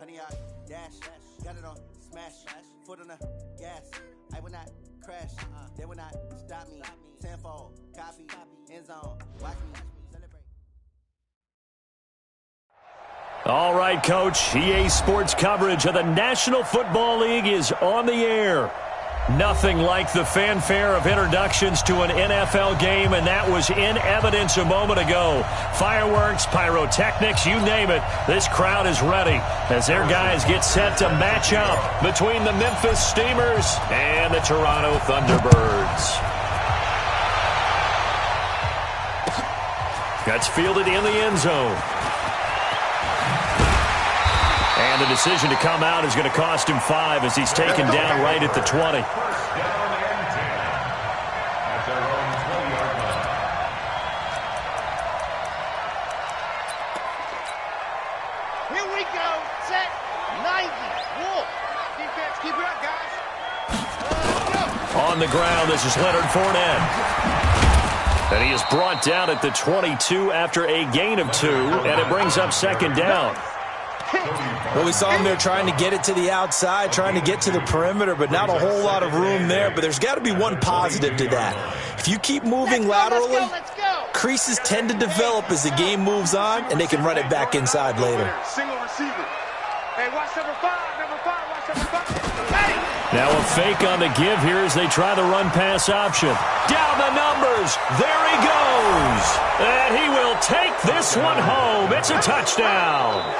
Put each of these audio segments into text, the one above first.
Honey, I dash, got it on smash, foot on the gas. I will not crash, they will not stop me. Tenfold, copy, end zone, watch me celebrate. All right, Coach. EA Sports coverage of the National Football League is on the air. Nothing like the fanfare of introductions to an NFL game, and that was in evidence a moment ago. Fireworks, pyrotechnics, you name it. This crowd is ready as their guys get set to match up between the Memphis Steamers and the Toronto Thunderbirds. That's fielded in the end zone. And the decision to come out is going to cost him 5 as he's taken down right at the 20. Here we go. Set. 90. Wolf. Defense, keep it up, guys. Go. On the ground, this is Leonard Fournette. And he is brought down at the 22 after a gain of 2, and it brings up second down. Well, we saw him there trying to get it to the outside, trying to get to the perimeter, but not a whole lot of room there. But there's got to be one positive to that. If you keep moving laterally, creases tend to develop as the game moves on, and they can run it back inside later. Single receiver. Hey, watch number 5. Watch number 5. Hey! Now a fake on the give here as they try the run-pass option. Down the numbers. There he goes. And he will take this one home. It's a touchdown.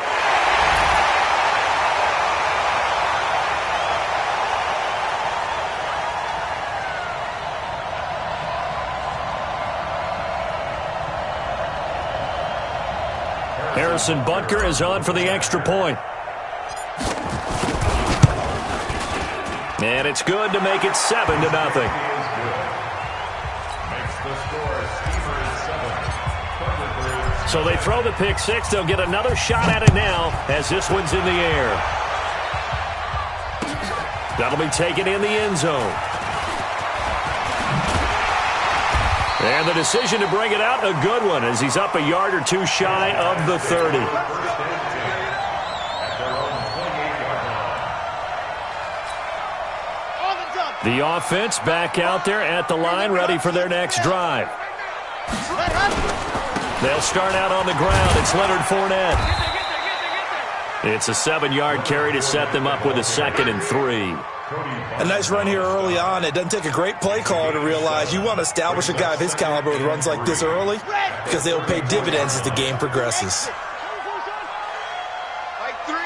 Harrison Butker is on for the extra point. And it's good to make it 7-0. So they throw the pick 6. They'll get another shot at it now as this one's in the air. That'll be taken in the end zone. And the decision to bring it out, a good one, as he's up a yard or 2 shy of the 30. The offense back out there at the line, ready for their next drive. They'll start out on the ground. It's Leonard Fournette. It's a 7-yard carry to set them up with a 2nd and 3. A nice run here early on. It doesn't take a great play caller to realize you want to establish a guy of his caliber with runs like this early because they will pay dividends as the game progresses. Mike 3.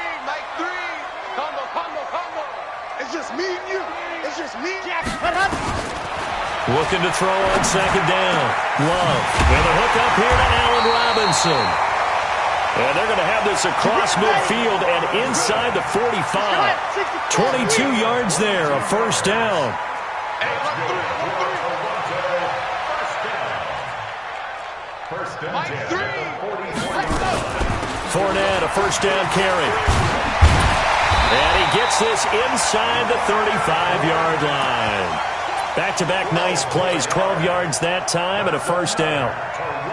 Combo. It's just me and you. It's just me. Looking to throw on second down. Love. And a hook up here to Allen Robinson. And they're going to have this across midfield and inside the 45. 22 yards there, a first down. Fournette, a first down carry. And he gets this inside the 35-yard line. Back-to-back nice plays, 12 yards that time and a first down.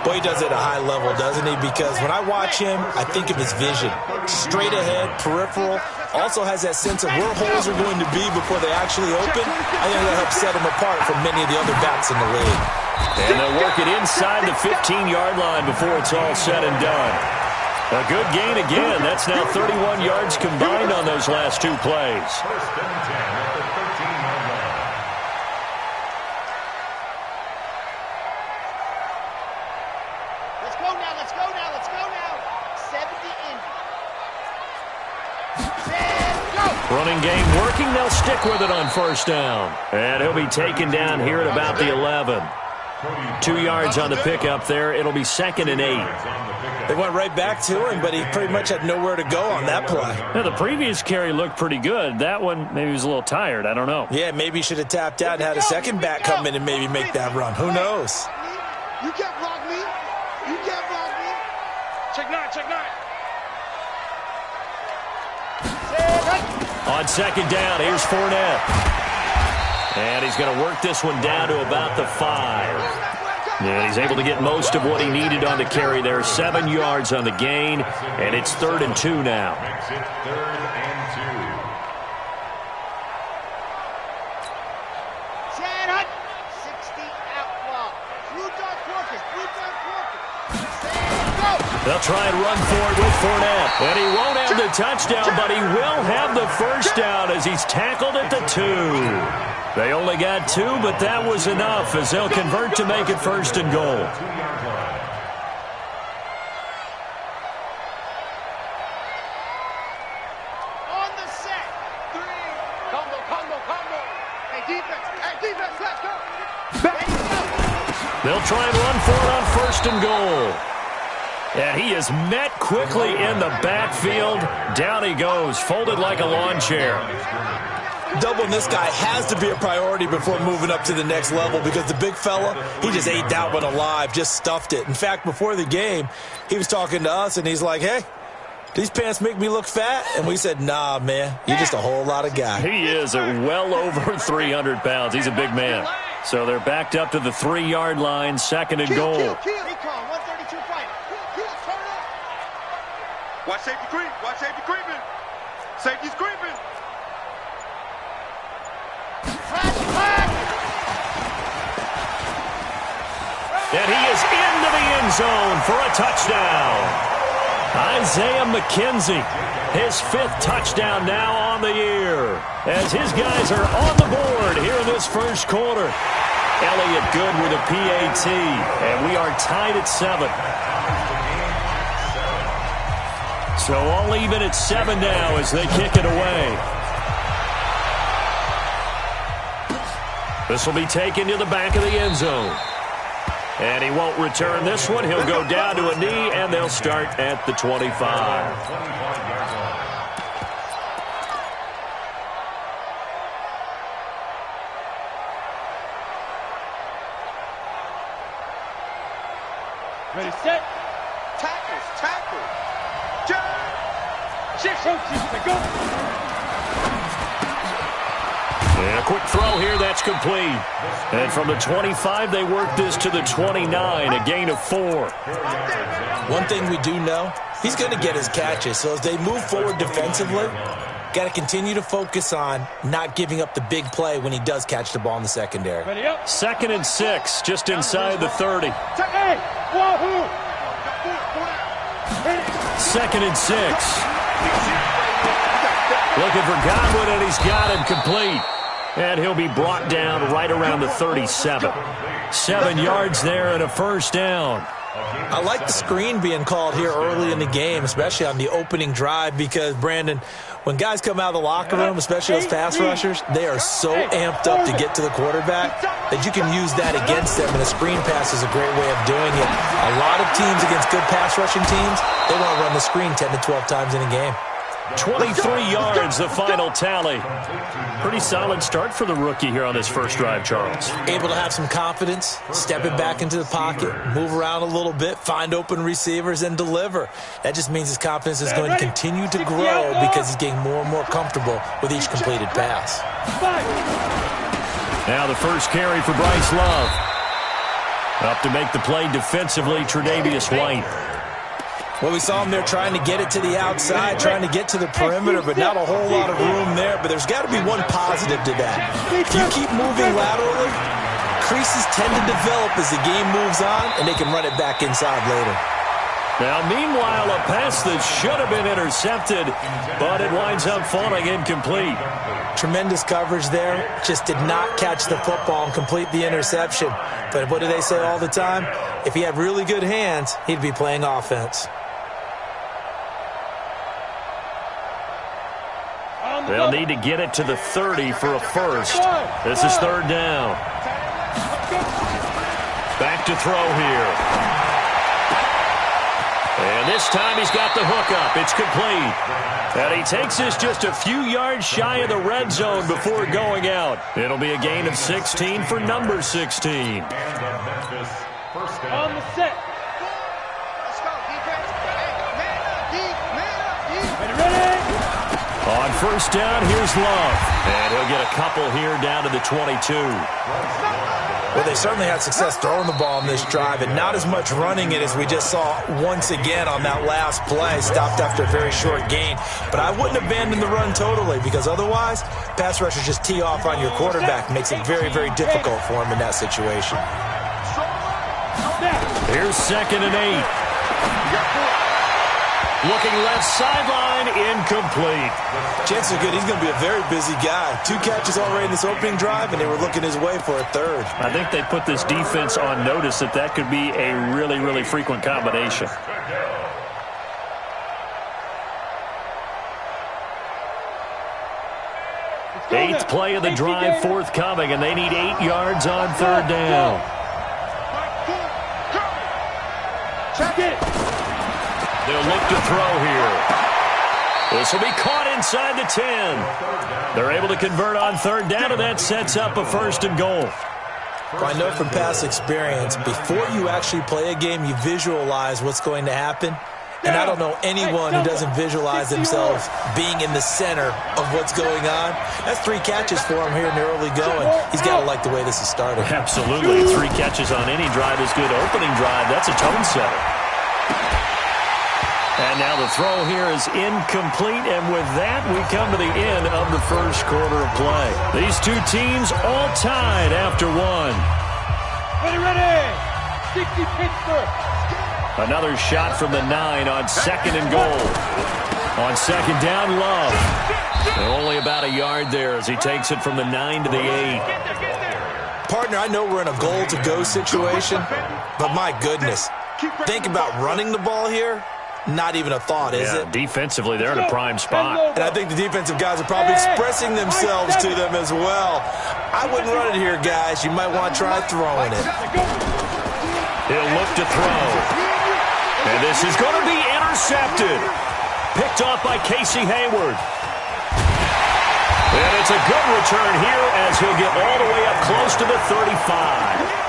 Boy, he does it at a high level, doesn't he? Because when I watch him, I think of his vision. Straight ahead, peripheral. Also has that sense of where holes are going to be before they actually open. I think that helps set him apart from many of the other backs in the league. And they'll work it inside the 15-yard line before it's all said and done. A good gain again. That's now 31 yards combined on those last 2 plays. First and 10 at the 13-yard line. Let's go now. 70 in. Running game working. They'll stick with it on first down. And he'll be taken down here at about the 11. 2 yards on the pickup there. It'll be 2nd and 8. They went right back to him, but he pretty much had nowhere to go on that play. Now, the previous carry looked pretty good. That one, maybe he was a little tired. I don't know. Yeah, maybe he should have tapped out and had a second back come in and maybe make that run. Who knows? You can't block me. Check 9. On second down, here's Fournette. And he's going to work this one down to about the 5. And he's able to get most of what he needed on the carry there. 7 yards on the gain, and it's 3rd and 2 now. Makes it 3rd and 2. Chad Hunt, 60 outlaw. They'll try and run for it with Fournette. And he won't have the touchdown, but he will have the first down as he's tackled at the 2. They only got 2, but that was enough as they'll convert to make it 1st and goal. On the set. 3. Combo. Hey, defense, let's go. They'll try and run for it on 1st and goal. And he is met quickly in the backfield. Down he goes, folded like a lawn chair. Doubling this guy has to be a priority before moving up to the next level because the big fella, he just ate that one alive, just stuffed it. In fact, before the game, he was talking to us, and he's like, hey, these pants make me look fat? And we said, nah, man, you're just a whole lot of guy. He is well over 300 pounds. He's a big man. So they're backed up to the 3-yard line, 2nd and goal. Recon, 132 fight. Turn up. Watch safety creep. Watch safety creeping. Safety's creeping. And he is into the end zone for a touchdown. Isaiah McKenzie, his 5th touchdown now on the year. As his guys are on the board here in this first quarter. Elliott good with a PAT, and we are tied at 7. So all even at 7 now as they kick it away. This will be taken to the back of the end zone. And he won't return this one. He'll go down to a knee, and they'll start at the 25. Ready, set. Tackle. And a quick throw here, that's complete. And from the 25, they work this to the 29, a gain of 4. One thing we do know, he's going to get his catches. So as they move forward defensively, got to continue to focus on not giving up the big play when he does catch the ball in the secondary. 2nd and 6, just inside the 30. 2nd and 6. Looking for Godwin, and he's got him complete. And he'll be brought down right around the 37. 7 yards there and a first down. I like the screen being called here early in the game, especially on the opening drive, because, Brandon, when guys come out of the locker room, especially those pass rushers, they are so amped up to get to the quarterback that you can use that against them, and a screen pass is a great way of doing it. A lot of teams against good pass rushing teams, they want to run the screen 10 to 12 times in a game. 23 yards, the final tally. Pretty solid start for the rookie here on this first drive, Charles. Able to have some confidence, stepping back into the pocket, move around a little bit, find open receivers, and deliver. That just means his confidence is going to continue to grow because he's getting more and more comfortable with each completed pass. Now the first carry for Bryce Love. Up to make the play defensively, Tre'Davious White. Well, we saw him there trying to get it to the outside, trying to get to the perimeter, but not a whole lot of room there. But there's got to be one positive to that. If you keep moving laterally, creases tend to develop as the game moves on, and they can run it back inside later. Now, meanwhile, a pass that should have been intercepted, but it winds up falling incomplete. Tremendous coverage there. Just did not catch the football and complete the interception. But what do they say all the time? If he had really good hands, he'd be playing offense. They'll need to get it to the 30 for a first. This is 3rd down. Back to throw here. And this time he's got the hook up. It's complete. And he takes this just a few yards shy of the red zone before going out. It'll be a gain of 16 for number 16. On the set. Let's go, defense. Man up, ready. On first down, here's Love. And he'll get a couple here down to the 22. Well, they certainly had success throwing the ball in this drive, and not as much running it as we just saw once again on that last play. Stopped after a very short gain. But I wouldn't abandon the run totally, because otherwise, pass rushers just tee off on your quarterback. Makes it very, very difficult for him in that situation. Here's 2nd and 8. Looking left sideline, incomplete. Chances are good he's going to be a very busy guy. 2 catches already in this opening drive, and they were looking his way for a 3rd. I think they put this defense on notice that could be a really, really frequent combination. Eighth play of the drive forthcoming, and they need 8 yards on 3rd down. Check it. They'll look to throw here. This will be caught inside the 10. They're able to convert on 3rd down, and that sets up a 1st and goal. Well, I know from past experience, before you actually play a game, you visualize what's going to happen. And I don't know anyone who doesn't visualize themselves being in the center of what's going on. That's 3 catches for him here in the early going. He's got to like the way this is started. Absolutely. 3 catches on any drive is good. Opening drive, that's a tone setter. And now the throw here is incomplete, and with that, we come to the end of the first quarter of play. These 2 teams all tied after 1. Ready. 60 Pittsburgh. Another shot from the 9 on 2nd and goal. On 2nd down, Love. And only about a yard there as he takes it from the 9 to the 8. Partner, I know we're in a goal-to-go situation, but my goodness, think about running the ball here. Not even a thought, is it? Defensively, they're in a prime spot. And I think the defensive guys are probably expressing themselves to them as well. I wouldn't run it here, guys. You might want to try throwing it. He'll look to throw. And this is going to be intercepted. Picked off by Casey Hayward. And it's a good return here as he'll get all the way up close to the 35.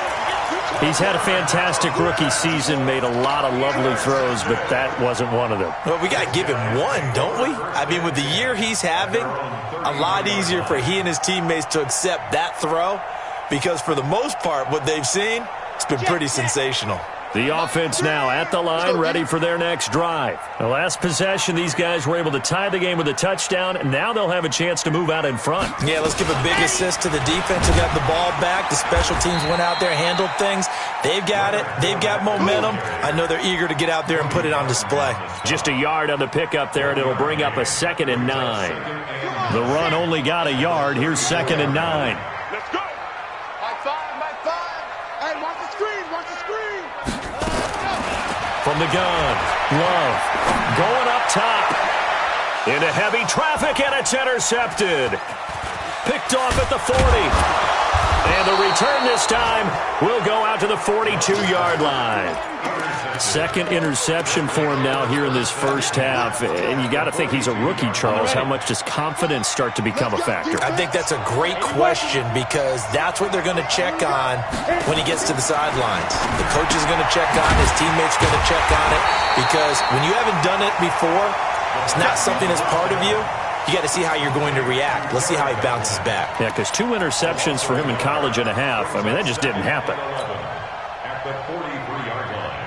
He's had a fantastic rookie season, made a lot of lovely throws, but that wasn't one of them. Well, we got to give him one, don't we? I mean, with the year he's having, a lot easier for he and his teammates to accept that throw, because for the most part, what they've seen, it's been pretty sensational. The offense now at the line, ready for their next drive. The last possession, these guys were able to tie the game with a touchdown, and now they'll have a chance to move out in front. Yeah, let's give a big assist to the defense who got the ball back. The special teams went out there, handled things. They've got it. They've got momentum. I know they're eager to get out there and put it on display. Just a yard on the pickup there, and it'll bring up a 2nd and 9. The run only got a yard. Here's 2nd and 9. Let's go. High five. Hey, watch the screen. Watch the screen. From the gun, Love going up top. Into heavy traffic, and it's intercepted. Picked off at the 40. And the return this time will go out to the 42-yard line. 2nd interception for him now here in this first half. And you got to think he's a rookie, Charles. How much does confidence start to become a factor? I think that's a great question, because that's what they're going to check on when he gets to the sidelines. The coach is going to check on, his teammates are going to check on it, because when you haven't done it before, it's not something that's part of you. You got to see how you're going to react. Let's see how he bounces back. Yeah, because 2 interceptions for him in college and a half. I mean, that just didn't happen. At the 43-yard line.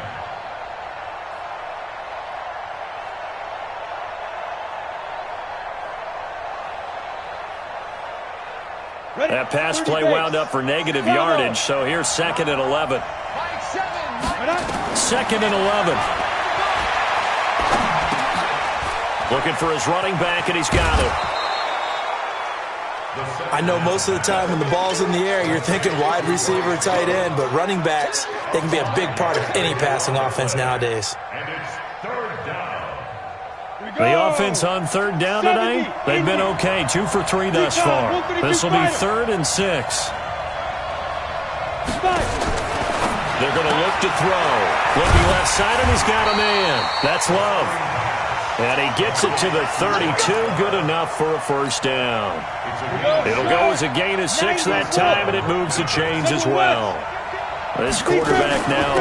That pass play wound up for negative yardage, so here's 2nd and 11. 2nd and 11. Looking for his running back, and he's got it. I know most of the time when the ball's in the air, you're thinking wide receiver, tight end, but running backs, they can be a big part of any passing offense nowadays. And it's 3rd down. The offense on 3rd down tonight, they've been okay. 2 for 3 thus far. This will be 3rd and 6. They're going to look to throw. Looking left side, and he's got a man. That's Love. And he gets it to the 32. Good enough for a 1st down. It'll go as a gain of 6 that time, and it moves the chains as well. This quarterback now,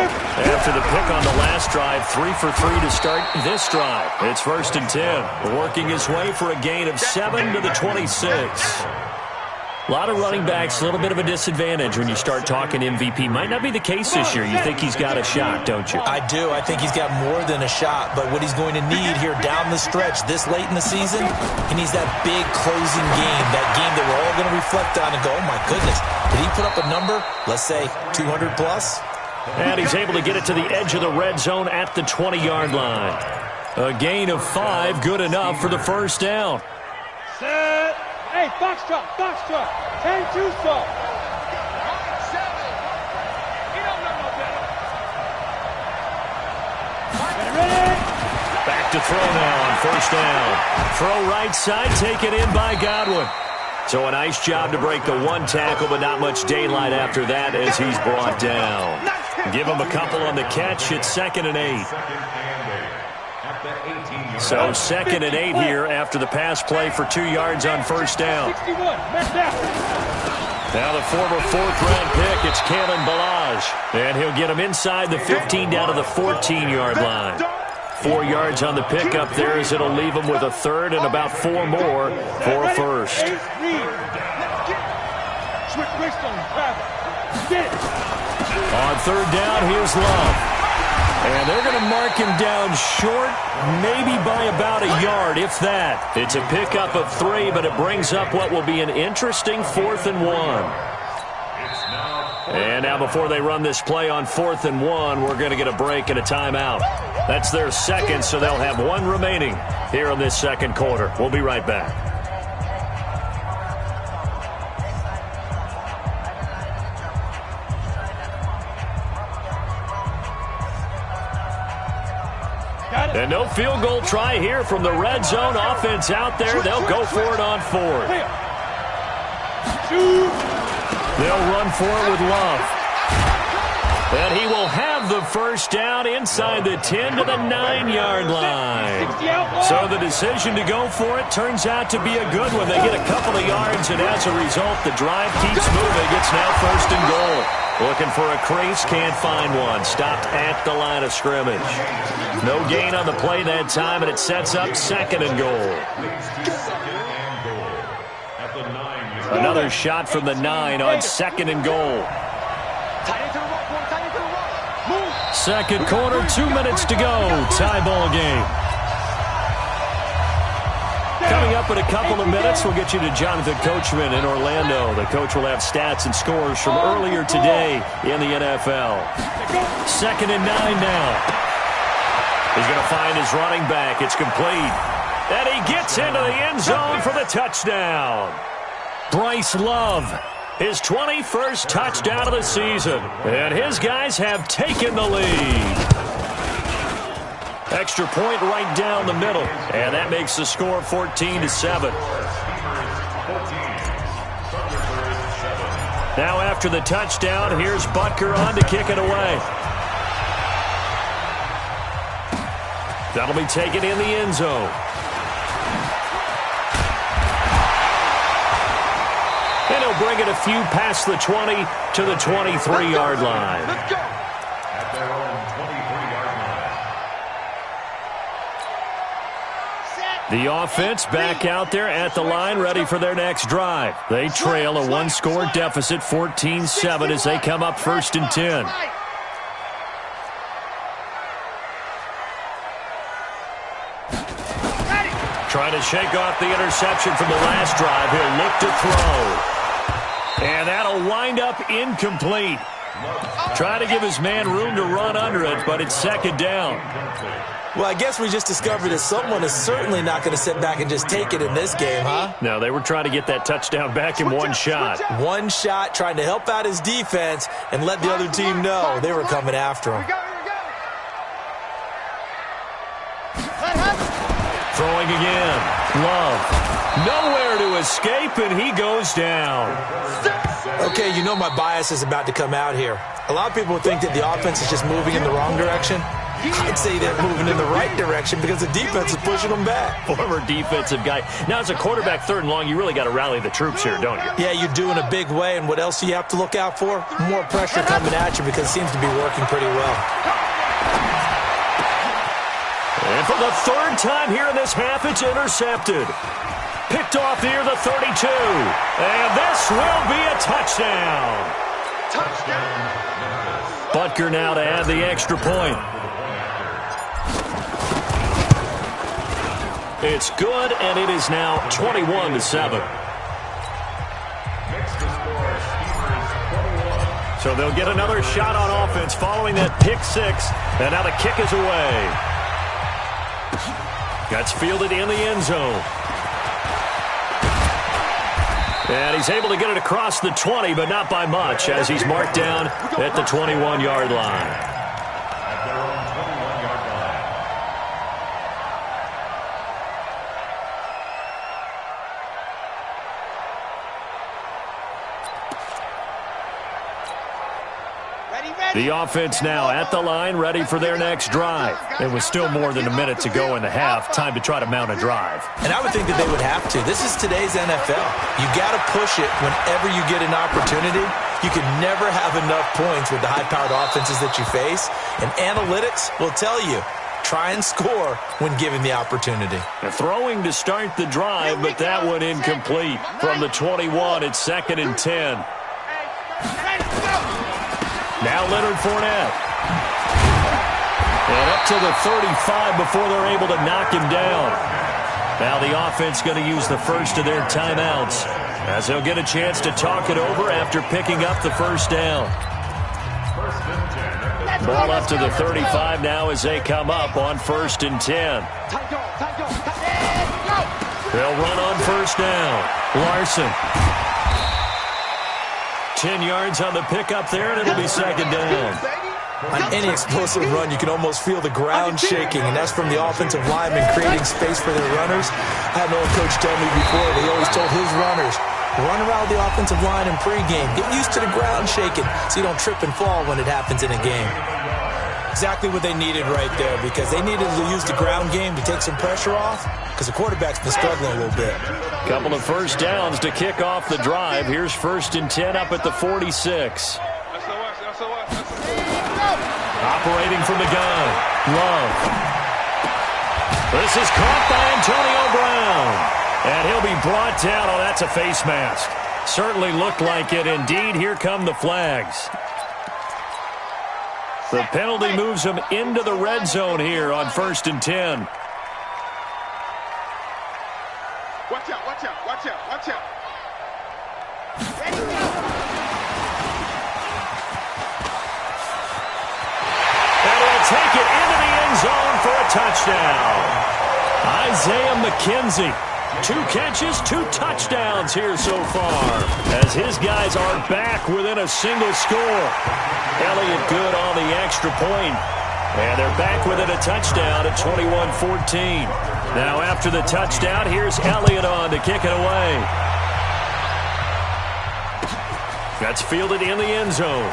after the pick on the last drive, 3 for 3 to start this drive. It's 1st and 10. Working his way for a gain of 7 to the 26. A lot of running backs, a little bit of a disadvantage when you start talking MVP. Might not be the case this year. You think he's got a shot, don't you? I do. I think he's got more than a shot. But what he's going to need here down the stretch this late in the season, he needs that big closing game, that game that we're all going to reflect on and go, oh, my goodness, did he put up a number, let's say 200 plus? And he's able to get it to the edge of the red zone at the 20-yard line. A gain of 5, good enough for the first down. Set. Hey, Foxtrot, 10-2 stop. Back to throw now on first down. Throw right side, taken in by Godwin. So a nice job to break the one tackle, but not much daylight after that as he's brought down. Give him a couple on the catch. It's 2nd and 8. So 2nd and 8 here after the pass play for 2 yards on first down. Now the former 4th-round pick, it's Kalen Ballage. And he'll get him inside the 15 down to the 14-yard line. 4 yards on the pickup there as it'll leave him with a third and about 4 more for a first. On third down, here's Love. And they're going to mark him down short, maybe by about a yard, if that. It's a pickup of 3, but it brings up what will be an interesting 4th and 1. And now before they run this play on 4th and 1, we're going to get a break and a timeout. That's their second, so they'll have 1 remaining here in this second quarter. We'll be right back. And no field goal try here from the red zone. Offense out there. They'll go for it on 4th. They'll run for it with Love. And he will have the first down inside the 10 to the 9-yard line. So the decision to go for it turns out to be a good one. They get a couple of yards, and as a result, the drive keeps moving. It's now 1st and goal. Looking for a crease, can't find one. Stopped at the line of scrimmage. No gain on the play that time, and it sets up 2nd and goal. Another shot from the 9 on 2nd and goal. Second quarter, 2 minutes to go. Tie ball game. Coming up in a couple of minutes, we'll get you to Jonathan Coachman in Orlando. The coach will have stats and scores from earlier today in the NFL. 2nd and 9 now. He's going to find his running back. It's complete. And he gets into the end zone for the touchdown. Bryce Love, his 21st touchdown of the season. And his guys have taken the lead. Extra point right down the middle. And that makes the score 14-7. Now after the touchdown, here's Butker on to kick it away. That'll be taken in the end zone. And he'll bring it a few past the 20 to the 23-yard line. Let's go. At their own 23-yard line. The offense back out there at the line, ready for their next drive. They trail a one-score deficit, 14-7, as they come up 1st and 10. Trying to shake off the interception from the last drive. He'll look to throw. And that'll wind up incomplete. Trying to give his man room to run under it, but it's 2nd down. Well, I guess we just discovered that someone is certainly not going to sit back and just take it in this game, huh? No, they were trying to get that touchdown back in one shot. One shot, trying to help out his defense and let the other team know they were coming after him. Throwing again. Love. Nowhere to escape, and he goes down. Okay, you know my bias is about to come out here. A lot of people think that the offense is just moving in the wrong direction. I'd say they're moving in the right direction because the defense is pushing them back. Former defensive guy. Now, as a quarterback 3rd and long, you really got to rally the troops here, don't you? Yeah, you do in a big way, and what else do you have to look out for? More pressure coming at you because it seems to be working pretty well. And for the 3rd time here in this half, it's intercepted. Picked off near the 32. And this will be a touchdown. Butker now to add the extra point. It's good, and it is now 21-7. So they'll get another shot on offense following that pick six. And now the kick is away. Gets fielded in the end zone. And he's able to get it across the 20, but not by much, as he's marked down at the 21-yard line. The offense now at the line, ready for their next drive. It was still more than a minute to go in the half. Time to try to mount a drive. And I would think that they would have to. This is today's NFL. You got to push it whenever you get an opportunity. You can never have enough points with the high-powered offenses that you face. And analytics will tell you, try and score when given the opportunity. Throwing to start the drive, but that one incomplete. From the 21, it's 2nd and 10. Now Leonard Fournette. And up to the 35 before they're able to knock him down. Now the offense going to use the first of their timeouts, as they'll get a chance to talk it over after picking up the first down. Ball up to the 35 now as they come up on 1st and 10. They'll run on first down. Larson. 10 yards on the pickup there, and it'll be 2nd down. On any explosive run, you can almost feel the ground shaking, and that's from the offensive linemen creating space for their runners. I had an old coach tell me before, he always told his runners, run around the offensive line in pregame. Get used to the ground shaking so you don't trip and fall when it happens in a game. Exactly what they needed right there, because they needed to use the ground game to take some pressure off, because the quarterback's been struggling a little bit. Couple of first downs to kick off the drive. Here's 1st and 10 up at the 46. Operating from the gun. Love. This is caught by Antonio Brown. And he'll be brought down. Oh, that's a face mask. Certainly looked like it. Indeed, here come the flags. The penalty moves him into the red zone here on 1st and 10. Watch out, watch out, watch out, watch out. And he'll take it into the end zone for a touchdown. Isaiah McKenzie. 2 catches, 2 touchdowns here so far, as his guys are back within a single score. Elliott good on the extra point. And they're back within a touchdown at 21-14. Now after the touchdown, here's Elliott on to kick it away. That's fielded in the end zone.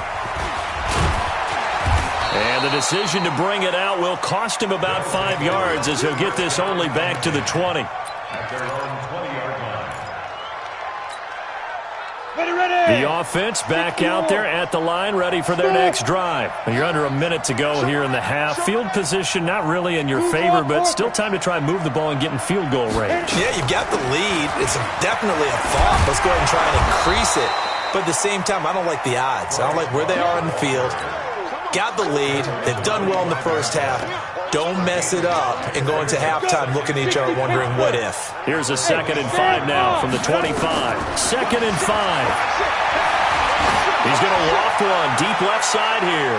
And the decision to bring it out will cost him about 5 yards, as he'll get this only back to the 20. At their own 20-yard line. The offense back out there at the line, ready for their next drive. You're under a minute to go here in the half. Field position not really in your favor, but still time to try and move the ball and get in field goal range. Yeah, you've got the lead. It's definitely a thought. Let's go ahead and try and increase it. But at the same time, I don't like the odds. I don't like where they are in the field. Got the lead. They've done well in the first half. Don't mess it up and go into halftime looking at each other wondering what if. Here's a 2nd and 5 now from the 25. 2nd and 5. He's going to loft one deep left side here.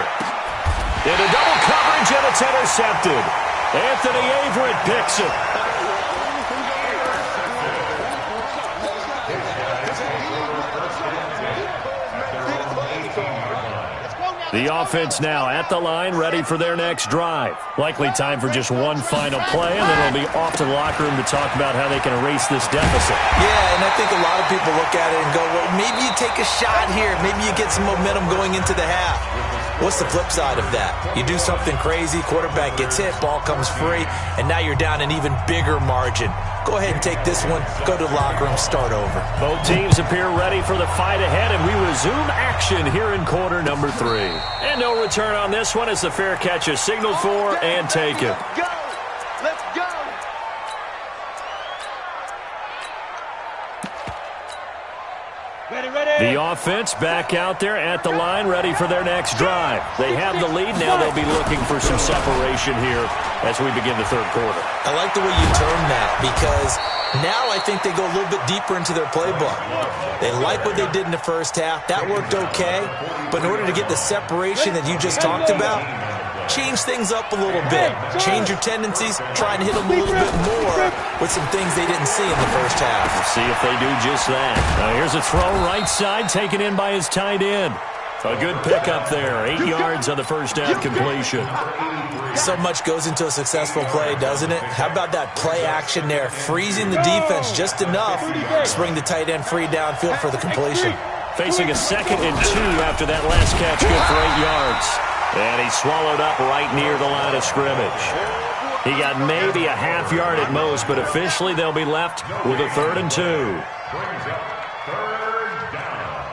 Into double coverage, and it's intercepted. Anthony Averett picks it. The offense now at the line, ready for their next drive. Likely time for just one final play, and then it'll be off to the locker room to talk about how they can erase this deficit. Yeah, and I think a lot of people look at it and go, well, maybe you take a shot here. Maybe you get some momentum going into the half. What's the flip side of that? You do something crazy, quarterback gets hit, ball comes free, and now you're down an even bigger margin. Go ahead and take this one, go to the locker room, start over. Both teams appear ready for the fight ahead, and we resume action here in quarter number 3. And no return on this one as the fair catch is signaled for and taken. Go! Let's go! The offense back out there at the line, ready for their next drive. They have the lead. Now they'll be looking for some separation here as we begin the third quarter. I like the way you term that because now I think they go a little bit deeper into their playbook. They like what they did in the first half. That worked okay. But in order to get the separation that you just talked about, change things up a little bit. Change your tendencies. Try and hit them a little bit more with some things they didn't see in the first half. We'll see if they do just that. Now here's a throw right side, taken in by his tight end. A good pickup there. 8 yards on the first down completion. So much goes into a successful play, doesn't it? How about that play action there? Freezing the defense just enough to bring the tight end free downfield for the completion. Facing a 2nd and 2 after that last catch, good for 8 yards. And he swallowed up right near the line of scrimmage. He got maybe a half yard at most, but officially they'll be left with a 3rd and 2. Brings up 3rd down.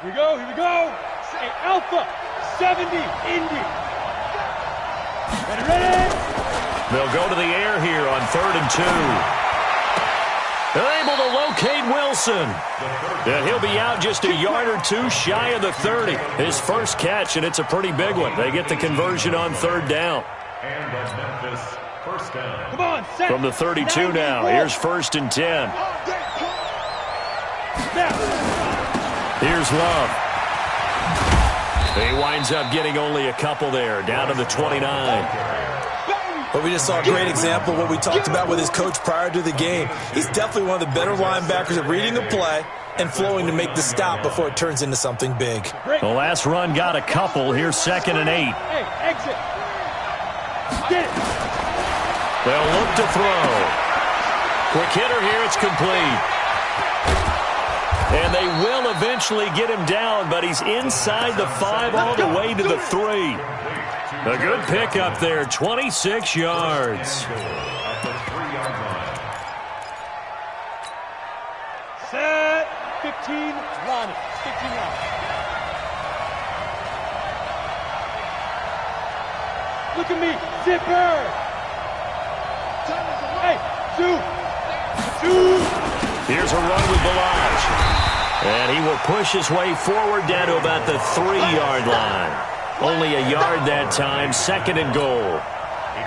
Here we go, here we go. Say Alpha 70 Indy. Ready? They'll go to the air here on 3rd and 2. They're able to locate Wilson. And he'll be out just a yard or two shy of the 30. His first catch, and it's a pretty big one. They get the conversion on 3rd down. And the Memphis first down. Come on, set. From the 32 now, here's 1st and 10. Here's Love. He winds up getting only a couple there, down to the 29. But we just saw a great example of what we talked about with his coach prior to the game. He's definitely one of the better linebackers at reading the play and flowing to make the stop before it turns into something big. The last run got a couple. Here's 2nd and 8. Hey, exit. Get it. They'll look to throw. Quick hitter here. It's complete. And they will eventually get him down, but he's inside the 5 all the way to the 3. A good pickup there, 26 yards. Set. 15, Ronnie. 15 Ronnie. Look at me. Zipper. Hey, two. Here's a run with Balaj. And he will push his way forward down to about the 3-yard line. Only a yard that time, 2nd and goal.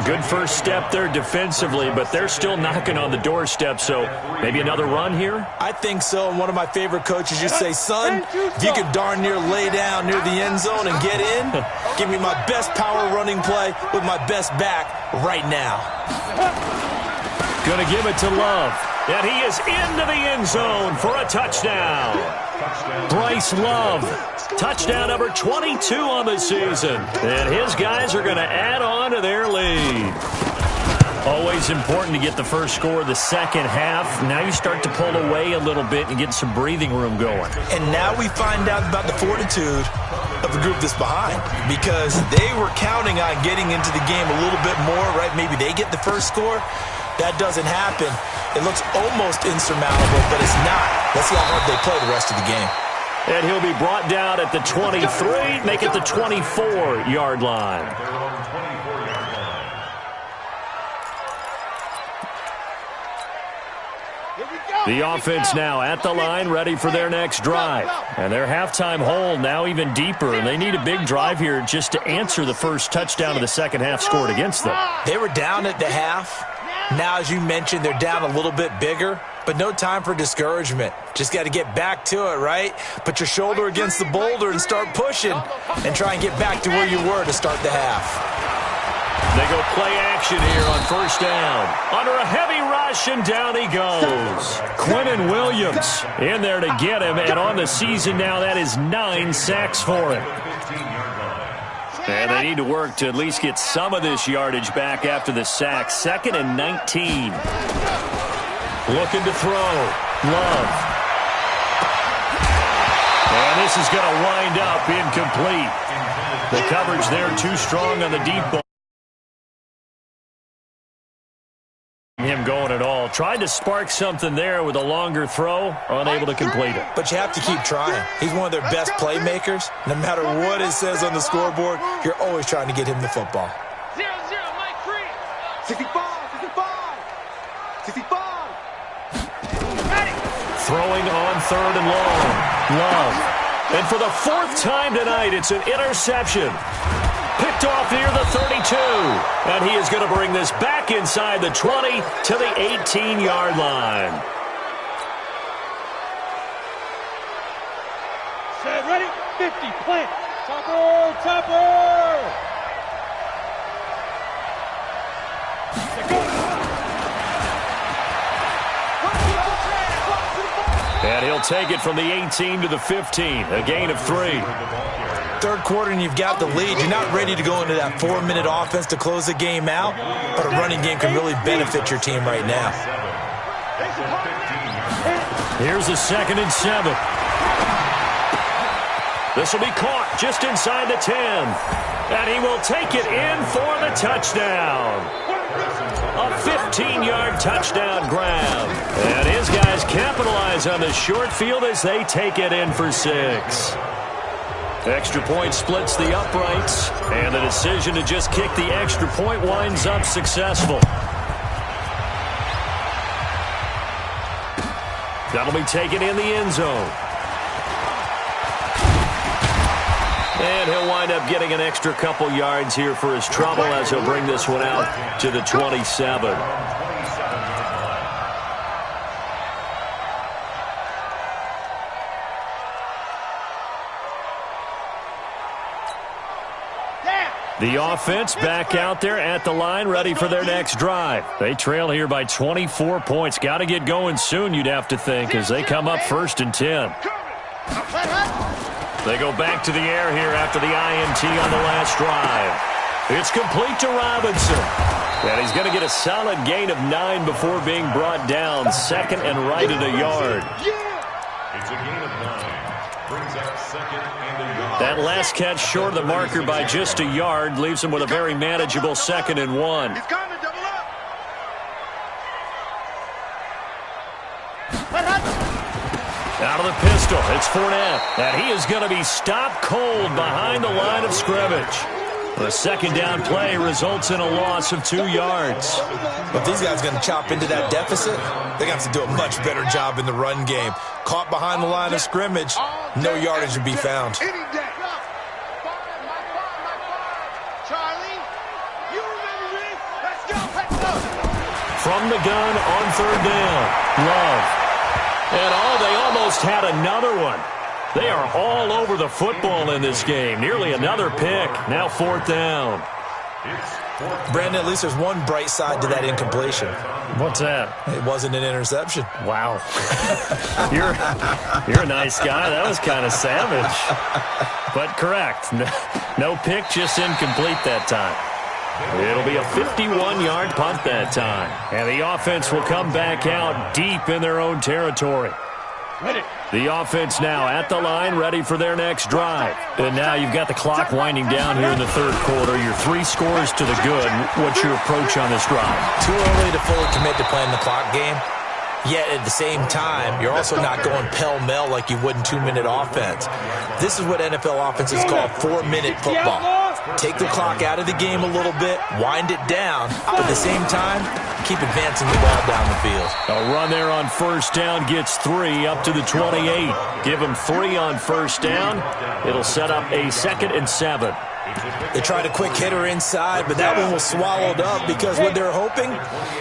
Good first step there defensively, but they're still knocking on the doorstep, so maybe another run here? I think so, and one of my favorite coaches used to say, son, if you could darn near lay down near the end zone and get in, give me my best power running play with my best back right now. Going to give it to Love. And he is into the end zone for a touchdown. Bryce Love, touchdown number 22 on the season. And his guys are going to add on to their lead. Always important to get the first score of the second half. Now you start to pull away a little bit and get some breathing room going. And now we find out about the fortitude of the group that's behind, because they were counting on getting into the game a little bit more, right? Maybe they get the first score. That doesn't happen. It looks almost insurmountable, but it's not. Let's see how hard they play the rest of the game. And he'll be brought down at the 23, make it the 24-yard line. The offense now at the line, ready for their next drive. And their halftime hole now even deeper, and they need a big drive here just to answer the first touchdown of the second half scored against them. They were down at the half. Now, as you mentioned, they're down a little bit bigger, but no time for discouragement. Just got to get back to it, right? Put your shoulder against the boulder and start pushing and try and get back to where you were to start the half. They go play action here on first down. Under a heavy rush, and down he goes. Quinnen Williams in there to get him, and on the season now, that is 9 sacks for him. And they need to work to at least get some of this yardage back after the sack. 2nd and 19. Looking to throw. Love. And this is going to wind up incomplete. The coverage there too strong on the deep ball. Him going at all. Tried to spark something there with a longer throw, unable to complete it. But you have to keep trying. He's one of their best playmakers. No matter what it says on the scoreboard, you're always trying to get him the football. 0-0, Mike Free. 65, 65, 65. Ready. Throwing on third and long. Love. And for the fourth time tonight, it's an interception. Picked off near the 32. And he is going to bring this back inside the 20 to the 18-yard line. Set, ready, 50, plant. Topper, topper. And he'll take it from the 18 to the 15, a gain of 3. Third quarter and you've got the lead. You're not ready to go into that 4-minute offense to close the game out, but a running game can really benefit your team right now. Here's a 2nd and 7. This will be caught just inside the 10. And he will take it in for the touchdown. A 15-yard touchdown grab. And his guys capitalize on the short field as they take it in for 6. Extra point splits the uprights, and the decision to just kick the extra point winds up successful. That'll be taken in the end zone. And he'll wind up getting an extra couple yards here for his trouble as he'll bring this one out to the 27. The offense back out there at the line, ready for their next drive. They trail here by 24 points. Got to get going soon, you'd have to think, as they come up 1st and 10. They go back to the air here after the INT on the last drive. It's complete to Robinson. And he's going to get a solid gain of 9 before being brought down. 2nd and right at a yard. It's a gain of 9. Brings up 2nd and a yard. That last catch short of the marker by just a yard leaves him with a very manageable 2nd and 1. He's coming, double up. Out of the pistol, it's Fournette. And he is going to be stopped cold behind the line of scrimmage. The 2nd down play results in a loss of 2 yards. But these guys are going to chop into that deficit. They're going to have to do a much better job in the run game. Caught behind the line of scrimmage, no yardage to be found. Charlie, you remember this? Let's go, let's go. From the gun on 3rd down, Love. And they almost had another one. They are all over the football in this game. Nearly another pick. Now 4th down. Brandon, at least there's one bright side to that incompletion. What's that? It wasn't an interception. Wow. You're a nice guy. That was kind of savage. But correct. No pick, just incomplete that time. It'll be a 51-yard punt that time. And the offense will come back out deep in their own territory. The offense now at the line, ready for their next drive. And now you've got the clock winding down here in the 3rd quarter. You're 3 scores to the good. What's your approach on this drive? Too early to fully commit to playing the clock game. Yet at the same time, you're also not going pell-mell like you would in 2-minute offense. This is what NFL offenses call 4-minute football. Take the clock out of the game a little bit, wind it down, but at the same time, keep advancing the ball down the field. A run there on 1st down gets 3 up to the 28. Give them 3 on 1st down. It'll set up a 2nd and 7. They tried a quick hitter inside, but that one was swallowed up because what they're hoping,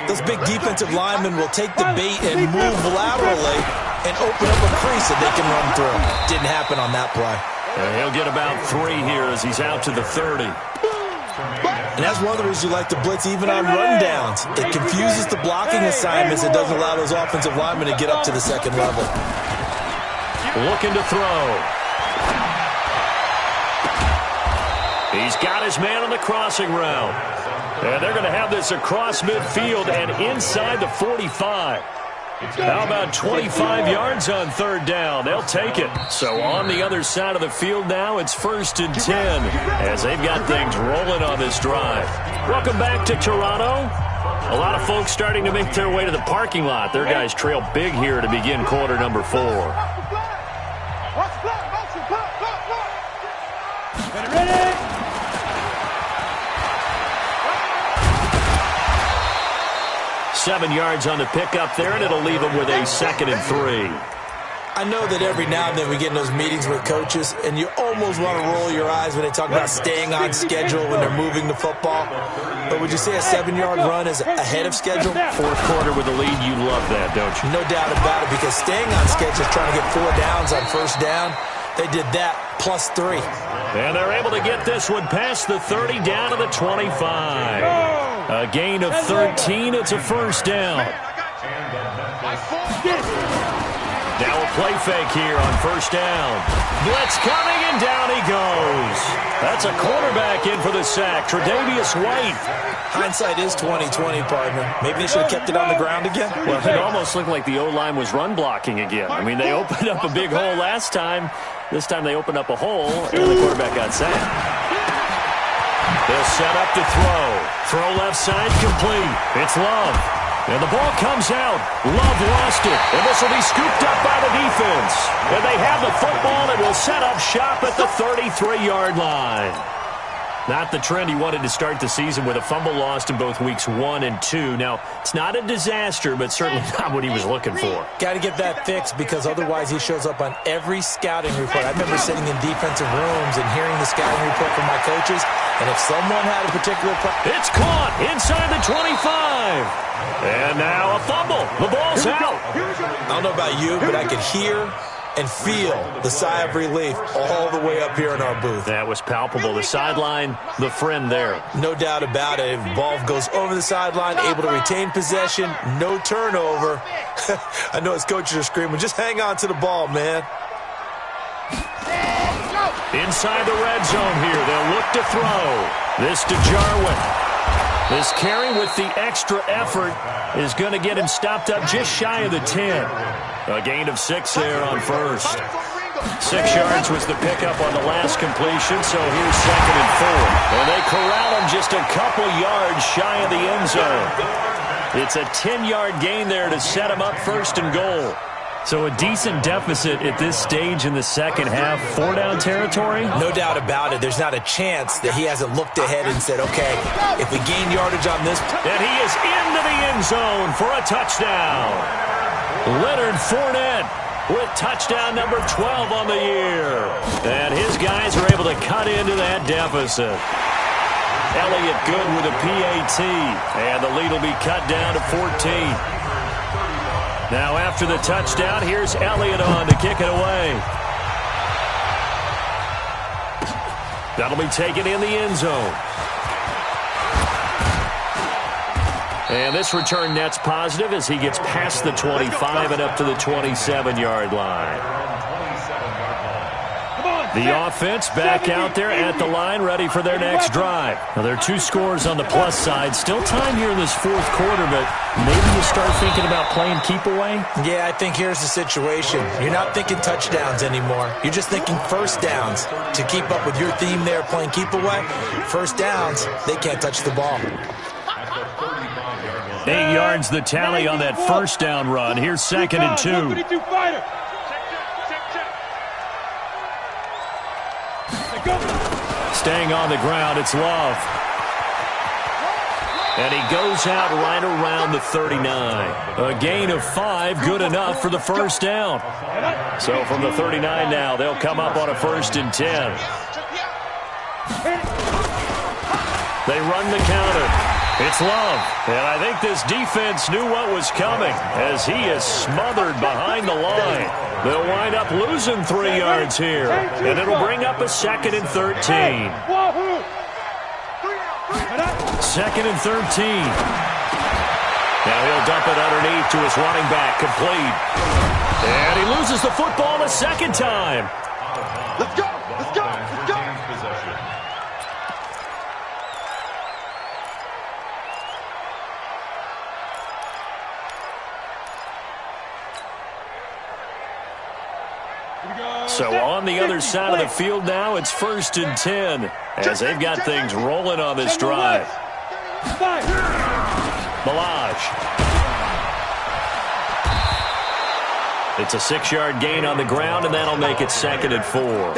those big defensive linemen will take the bait and move laterally and open up a crease that they can run through. Didn't happen on that play. And he'll get about 3 here as he's out to the 30. And that's one of the reasons you like to blitz even on rundowns. It confuses the blocking assignments. It doesn't allow those offensive linemen to get up to the 2nd level. Looking to throw. He's got his man on the crossing route. And they're going to have this across midfield and inside the 45. How about 25 yards on 3rd down? They'll take it. So on the other side of the field now, it's 1st and 10 as they've got things rolling on this drive. Welcome back to Toronto. A lot of folks starting to make their way to the parking lot. Their guys trail big here to begin quarter number 4. Ready? 7 yards on the pickup there, and it'll leave them with a 2nd and 3. I know that every now and then we get in those meetings with coaches, and you almost want to roll your eyes when they talk about staying on schedule when they're moving the football. But would you say a 7-yard run is ahead of schedule? Fourth quarter with the lead, you love that, don't you? No doubt about it, because staying on schedule is trying to get 4 downs on first down. They did that plus 3. And they're able to get this one past the 30 down to the 25. A gain of 13. It's a first down. Now a play fake here on first down. Blitz coming, and down he goes. That's a cornerback in for the sack, Tre'Davious White. Hindsight is 20/20, partner. Maybe they should have kept it on the ground again. Well, it almost looked like the O-line was run blocking again. I mean, they opened up a big hole last time. This time they opened up a hole, and the quarterback got sacked. They'll set up to throw. Throw left side complete. It's Love. And the ball comes out. Love lost it. And this will be scooped up by the defense. And they have the football and will set up shop at the 33-yard line. Not the trend he wanted to start the season with a fumble lost in both weeks 1 and 2. Now, it's not a disaster, but certainly not what he was looking for. Got to get that fixed, because otherwise he shows up on every scouting report. I remember sitting in defensive rooms and hearing the scouting report from my coaches, and if someone had a particular it's caught inside the 25. And now a fumble. The ball's out. I don't know about you, but I could hear and feel the sigh of relief all the way up here in our booth. That was palpable. The sideline, the friend there. No doubt about it. Ball goes over the sideline, able to retain possession, no turnover. I know his coaches are screaming, just hang on to the ball, man. Inside the red zone here. They'll look to throw. This to Jarwin. This carry with the extra effort is going to get him stopped up just shy of the 10. A gain of 6 there on first. 6 yards was the pickup on the last completion, so here's 2nd and 4. And they corral him just a couple yards shy of the end zone. It's a 10-yard gain there to set him up 1st and goal. So a decent deficit at this stage in the second half. 4-down territory? No doubt about it. There's not a chance that he hasn't looked ahead and said, okay, if we gain yardage on this. And he is into the end zone for a touchdown. Leonard Fournette with touchdown number 12 on the year. And his guys are able to cut into that deficit. Elliott good with a PAT. And the lead will be cut down to 14. Now after the touchdown, here's Elliott on to kick it away. That'll be taken in the end zone. And this return net's positive as he gets past the 25 and up to the 27-yard line. The offense back out there at the line, ready for their next drive. Now, there are 2 scores on the plus side. Still time here in this fourth quarter, but maybe you start thinking about playing keep away? Yeah, I think here's the situation. You're not thinking touchdowns anymore. You're just thinking first downs. To keep up with your theme there, playing keep away, first downs, they can't touch the ball. 8 yards the tally on that first down run. Here's 2nd and 2. Staying on the ground, it's Love. And he goes out right around the 39. A gain of 5, good enough for the first down. So from the 39 now, they'll come up on a 1st and 10. They run the counter. It's Love. And I think this defense knew what was coming as he is smothered behind the line. They'll wind up losing 3 yards here. And it'll bring up a 2nd and 13. 2nd and 13. Now he'll dump it underneath to his running back, complete. And he loses the football a second time. Let's go! Let's go! Let's go! So on the other side of the field now, it's 1st and 10 as they've got things rolling on this drive. Balaj. It's a 6-yard gain on the ground, and that'll make it 2nd and 4.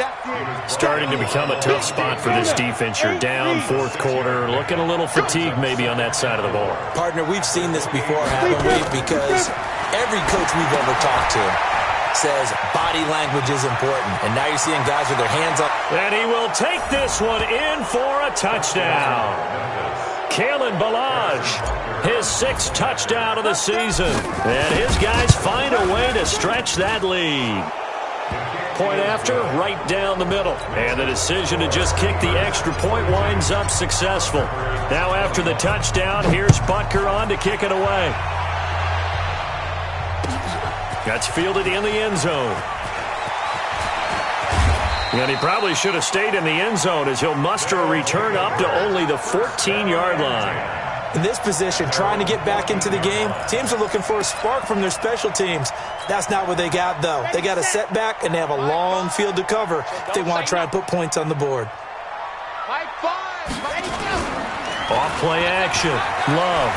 Starting to become a tough spot for this defense. You're down 4th quarter, looking a little fatigued maybe on that side of the ball. Partner, we've seen this before, haven't we? Because every coach we've ever talked to says body language is important. And now you're seeing guys with their hands up. And he will take this one in for a touchdown. Kalen Balaj, his 6th touchdown of the season. And his guys find a way to stretch that lead. Point after, right down the middle. And the decision to just kick the extra point winds up successful. Now after the touchdown, here's Butker on to kick it away. That's fielded in the end zone. And he probably should have stayed in the end zone as he'll muster a return up to only the 14-yard line. In this position, trying to get back into the game, teams are looking for a spark from their special teams. That's not what they got, though. They got a setback, and they have a long field to cover if they want to try and put points on the board. Off play action. Love.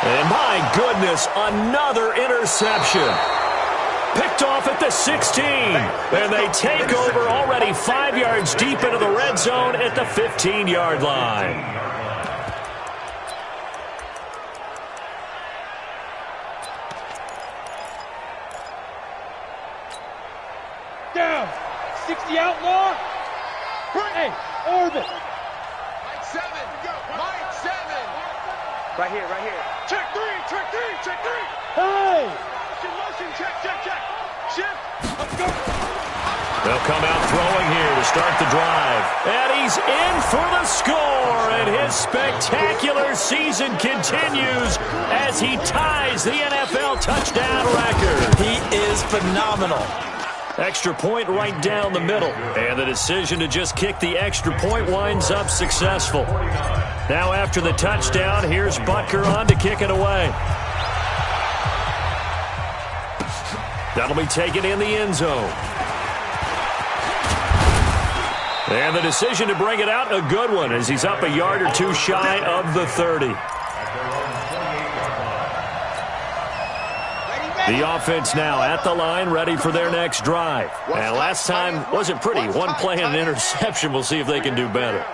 And my goodness, another interception. Picked off at the 16. And they take over already 5 yards deep into the red zone at the 15-yard line. Down. 60 outlaw. Hey, orbit. Mike 7. Mike 7. Right here, right here. Check 3. Check 3. Check 3. Hey. Motion. Check. Shift. Let's go. They'll come out throwing here to start the drive. And he's in for the score. And his spectacular season continues as he ties the NFL touchdown record. He is phenomenal. Extra point right down the middle. And the decision to just kick the extra point winds up successful. Now after the touchdown, here's Butker on to kick it away. That'll be taken in the end zone. And the decision to bring it out, a good one, as he's up a yard or two shy of the 30. The offense now at the line, ready for their next drive. And last time wasn't pretty. One play and an interception. We'll see if they can do better.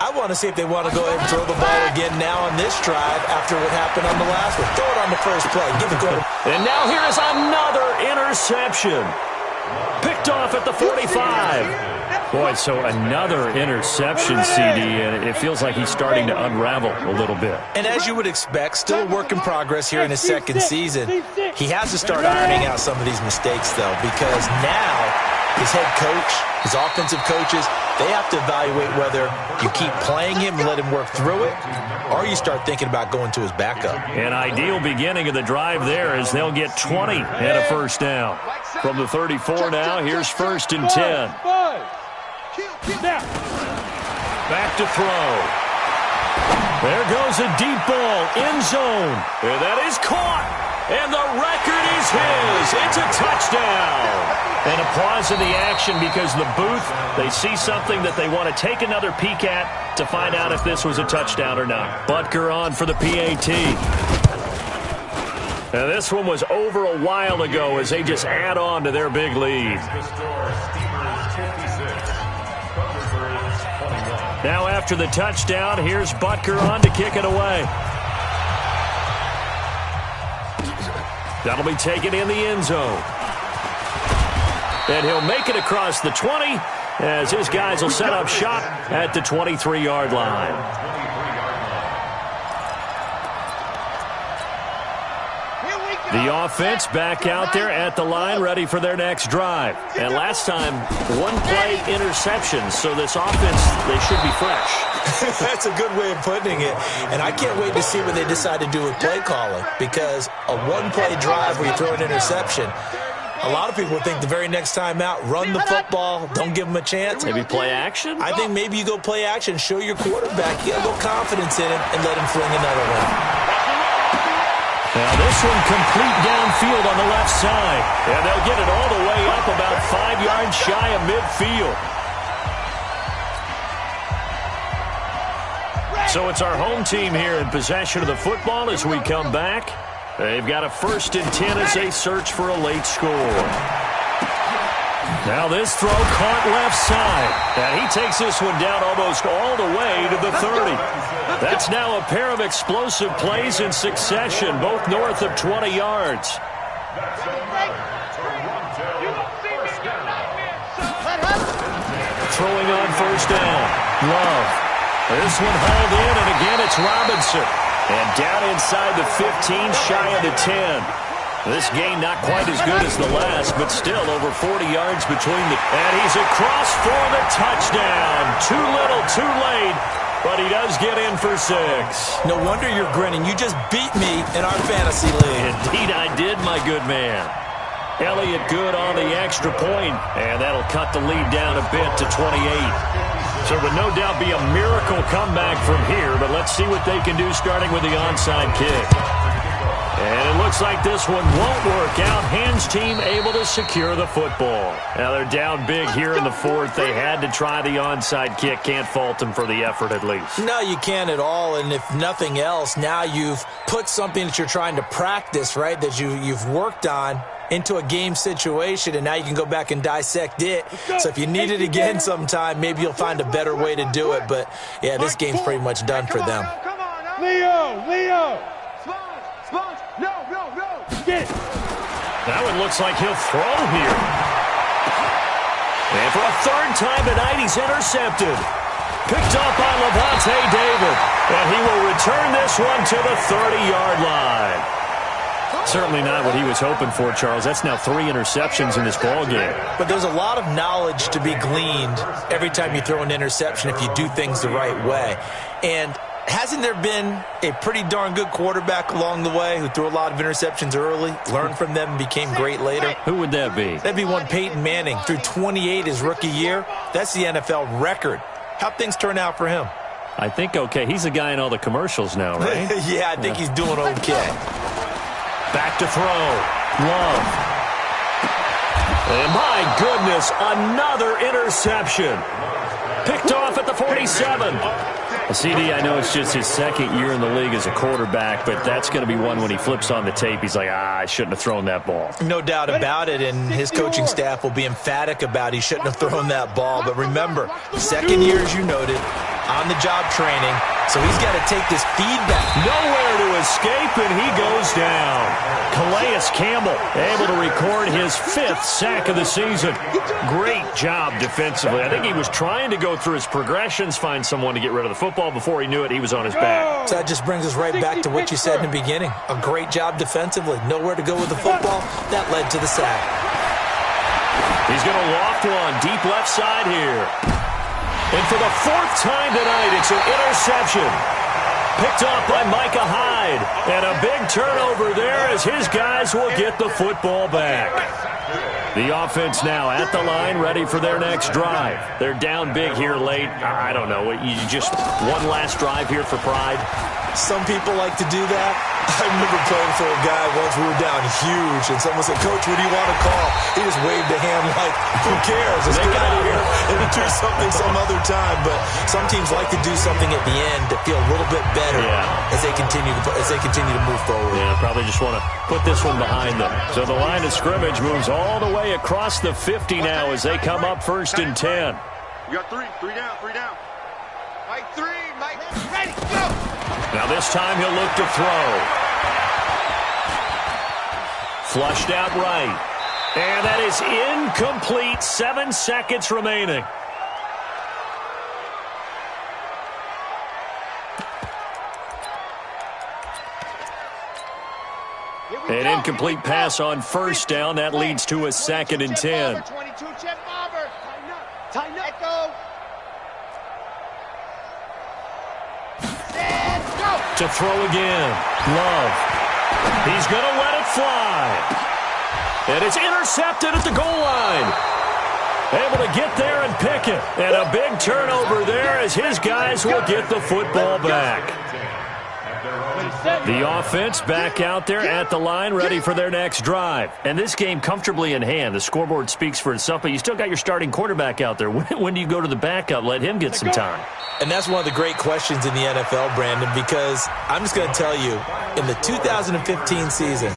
I want to see if they want to go ahead and throw the ball again now on this drive after what happened on the last one. Throw it on the first play. Give it to him. And now here is another interception. Picked off at the 45. Boy, so another interception, CD, and it feels like he's starting to unravel a little bit. And as you would expect, still a work in progress here in his second season. He has to start ironing out some of these mistakes, though, because now his head coach, his offensive coaches, they have to evaluate whether you keep playing him and let him work through it, or you start thinking about going to his backup. An ideal beginning of the drive there as they'll get 20 and a first down. From the 34 now, here's 1st and 10. Back to throw. There goes a deep ball, end zone. And that is caught. And the record is his. It's a touchdown. And applause in the action because the booth, they see something that they want to take another peek at to find out if this was a touchdown or not. Butker on for the PAT. And this one was over a while ago as they just add on to their big lead. Now after the touchdown, here's Butker on to kick it away. That'll be taken in the end zone. And he'll make it across the 20 as his guys will set up shop at the 23-yard line. The offense back out there at the line, ready for their next drive. And last time, one-play interception, so this offense, they should be fresh. That's a good way of putting it. And I can't wait to see what they decide to do with play calling, because a one-play drive where you throw an interception, a lot of people think the very next time out, run the football, don't give them a chance. Maybe play action? I think maybe you go play action, show your quarterback, get a little confidence in him, and let him fling another one. Now this one complete downfield on the left side. And they'll get it all the way up about 5 yards shy of midfield. So it's our home team here in possession of the football as we come back. They've got a 1st and 10 as they search for a late score. Now this throw caught left side. And he takes this one down almost all the way to the 30. That's now a pair of explosive plays in succession, both north of 20 yards. Throwing on 1st down. Love. This one hauled in, and again it's Robinson. And down inside the 15, shy of the 10. This gain not quite as good as the last, but still over 40 yards between the... And he's across for the touchdown. Too little, too late, but he does get in for 6. No wonder you're grinning. You just beat me in our fantasy league. Indeed I did, my good man. Elliott good on the extra point, and that'll cut the lead down a bit to 28. So it would no doubt be a miracle comeback from here, but let's see what they can do starting with the onside kick. And it looks like this one won't work out. Hands team able to secure the football. Now they're down big here in the 4th. They had to try the onside kick. Can't fault them for the effort at least. No, you can't at all. And if nothing else, now you've put something that you're trying to practice, right, that you've worked on into a game situation, and now you can go back and dissect it. So if you need it again sometime, maybe you'll find a better way to do it. But, yeah, this game's pretty much done for them. Leo! Sponge! No! Get! That one looks like he'll throw here. And for a 3rd time tonight, he's intercepted. Picked up by Levante David. And he will return this one to the 30-yard line. Certainly not what he was hoping for, Charles. That's now 3 interceptions in this ballgame. But there's a lot of knowledge to be gleaned every time you throw an interception if you do things the right way. And hasn't there been a pretty darn good quarterback along the way who threw a lot of interceptions early, learned from them, and became great later? Who would that be? That'd be one Peyton Manning. Threw 28 his rookie year. That's the NFL record. How'd things turn out for him? I think okay. He's the guy in all the commercials now, right? Yeah, I think he's doing okay. Back to throw. Love. And my goodness, another interception. Picked off at the 47. CD, I know it's just his 2nd year in the league as a quarterback, but that's going to be one when he flips on the tape. He's like, I shouldn't have thrown that ball. No doubt about it, and his coaching staff will be emphatic about he shouldn't have thrown that ball. But remember, 2nd year, as you noted, on-the-job training, so he's got to take this feedback. Nowhere to escape, and he goes down. Calais Campbell able to record his 5th sack of the season. Great job defensively. I think he was trying to go through his progressions, find someone to get rid of the football. Before he knew it, he was on his back. So that just brings us right back to what you said in the beginning. A great job defensively. Nowhere to go with the football. That led to the sack. He's going to loft one deep left side here. And for the 4th time tonight, it's an interception. Picked off by Micah Hyde. And a big turnover there as his guys will get the football back. The offense now at the line, ready for their next drive. They're down big here late. I don't know. You just one last drive here for pride? Some people like to do that. I remember playing for a guy once. We were down huge, and someone said, Coach, what do you want to call? He just waved a hand like, who cares? Let's get out of here and do something some other time. But some teams like to do something at the end to feel a little bit better as they continue to move forward. Yeah, probably just want to put this one behind them. So the line of scrimmage moves all the way across the 50 now as they come up 1st and 10. You got 3 down. Mike 3, Mike ready, go! Now this time he'll look to throw. Flushed out right. And that is incomplete. 7 seconds remaining. An incomplete pass on 1st down. That leads to a 2nd and 10. 22, Chet Barber. Tighten up. Go. And go. To throw again. Love. He's going to let it fly. And it's intercepted at the goal line. Able to get there and pick it. And a big turnover there as his guys will get the football back. The offense back out there at the line, ready for their next drive. And this game comfortably in hand. The scoreboard speaks for itself, but you still got your starting quarterback out there. When do you go to the backup? Let him get some time. And that's one of the great questions in the NFL, Brandon, because I'm just going to tell you, in the 2015 season,